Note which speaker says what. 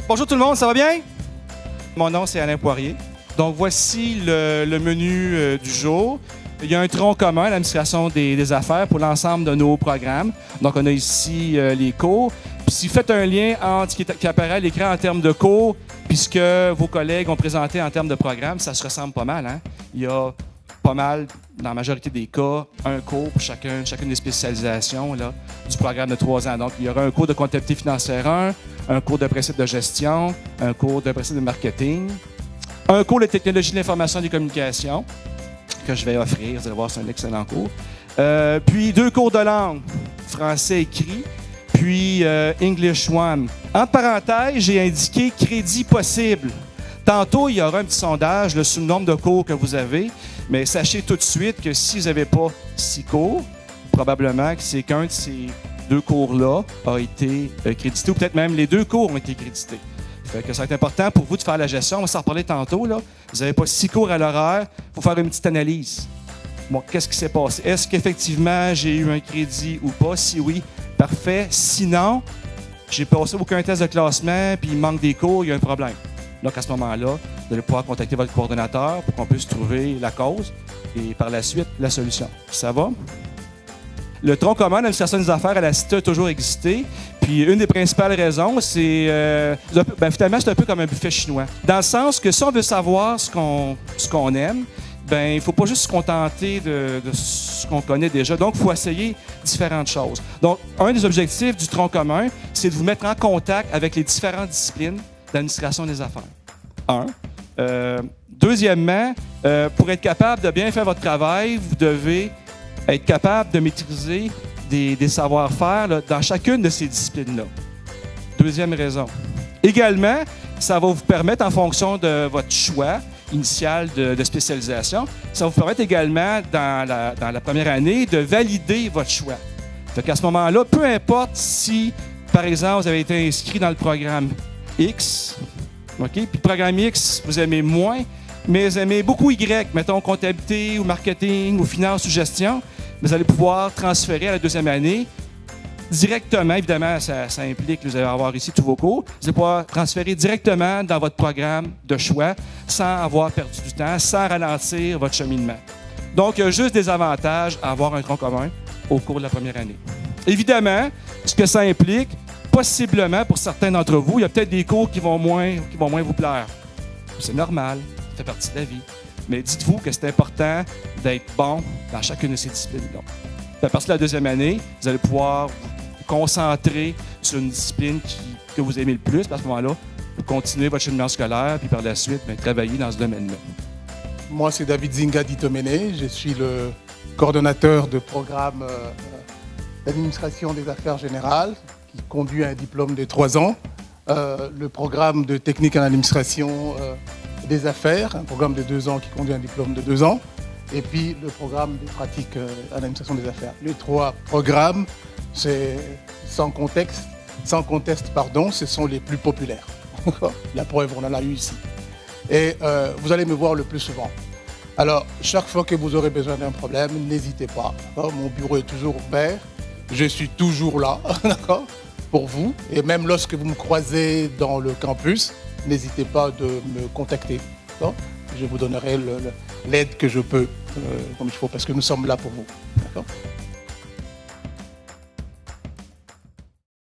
Speaker 1: Bonjour tout le monde, ça va bien? Mon nom, c'est Alain Poirier. Donc, voici le menu du jour. Il y a un tronc commun à l'administration des affaires pour l'ensemble de nos programmes. Donc, on a ici les cours. Puis, si vous faites un lien entre ce qui apparaît à l'écran en termes de cours puis ce que vos collègues ont présenté en termes de programme, ça se ressemble pas mal. Hein? Il y a pas mal, dans la majorité des cas, un cours pour chacune des spécialisations là, du programme de 3 ans. Donc, il y aura un cours de comptabilité financière 1 cours de principe de gestion, un cours de principe de marketing, un cours de technologie de l'information et des communications que je vais offrir. Vous allez voir, c'est un excellent cours. Puis 2 cours de langue, français écrit, puis English 1. En parenthèse, j'ai indiqué crédit possible. Tantôt, il y aura un petit sondage là, sur le nombre de cours que vous avez, mais sachez tout de suite que si vous n'avez pas 6 cours, probablement que c'est qu'un de ces 2 cours-là a été crédité, ou peut-être même les 2 cours ont été crédités. Fait que ça va être important pour vous de faire la gestion. On va s'en reparler tantôt. Là. Vous n'avez pas 6 cours à l'horaire. Il faut faire une petite analyse. Bon, qu'est-ce qui s'est passé? Est-ce qu'effectivement, j'ai eu un crédit ou pas? Si oui, parfait. Sinon, j'ai passé aucun test de classement puis il manque des cours, il y a un problème. Donc, à ce moment-là, vous allez pouvoir contacter votre coordonnateur pour qu'on puisse trouver la cause et par la suite, la solution. Ça va? Le tronc commun d'administration des affaires à la Cité a toujours existé. Puis une des principales raisons, c'est finalement, c'est un peu comme un buffet chinois. Dans le sens que si on veut savoir ce qu'on aime, il ne faut pas juste se contenter de ce qu'on connaît déjà. Donc, il faut essayer différentes choses. Donc, un des objectifs du tronc commun, c'est de vous mettre en contact avec les différentes disciplines d'administration des affaires. Deuxièmement, pour être capable de bien faire votre travail, vous devez être capable de maîtriser des savoir-faire là, dans chacune de ces disciplines-là. Deuxième raison. Également, ça va vous permettre, en fonction de votre choix initial de spécialisation, ça va vous permettre également, dans la première année, de valider votre choix. Donc à ce moment-là, peu importe si, par exemple, vous avez été inscrit dans le programme X, OK? Puis le programme X, vous aimez moins, mais vous aimez beaucoup Y, mettons comptabilité ou marketing ou finance ou gestion, vous allez pouvoir transférer à la deuxième année directement. Évidemment, ça implique que vous allez avoir ici tous vos cours. Vous allez pouvoir transférer directement dans votre programme de choix sans avoir perdu du temps, sans ralentir votre cheminement. Donc, il y a juste des avantages à avoir un tronc commun au cours de la première année. Évidemment, ce que ça implique, possiblement pour certains d'entre vous, il y a peut-être des cours qui vont moins vous plaire. C'est normal, ça fait partie de la vie. Mais dites-vous que c'est important d'être bon dans chacune de ces disciplines-là. À partir de la deuxième année, vous allez pouvoir vous concentrer sur une discipline que vous aimez le plus. À ce moment-là, vous continuez votre cheminement scolaire, puis par la suite, travailler dans ce domaine-là.
Speaker 2: Moi, c'est David Zinga Ditomene. Je suis le coordonnateur de programme d'administration des affaires générales qui conduit à un diplôme de 3 ans. Le programme de technique en administration des affaires, un programme de 2 ans qui conduit à un diplôme de 2 ans. Et puis le programme de pratique en administration des affaires. Les 3 programmes, c'est sans conteste, ce sont les plus populaires. La preuve, on en a eu ici. Et vous allez me voir le plus souvent. Alors, chaque fois que vous aurez besoin d'un problème, n'hésitez pas. Mon bureau est toujours ouvert. Je suis toujours là, d'accord, pour vous. Et même lorsque vous me croisez dans le campus, n'hésitez pas de me contacter. D'accord. Je vous donnerai l'aide que je peux, comme il faut, parce que nous sommes là pour vous. D'accord.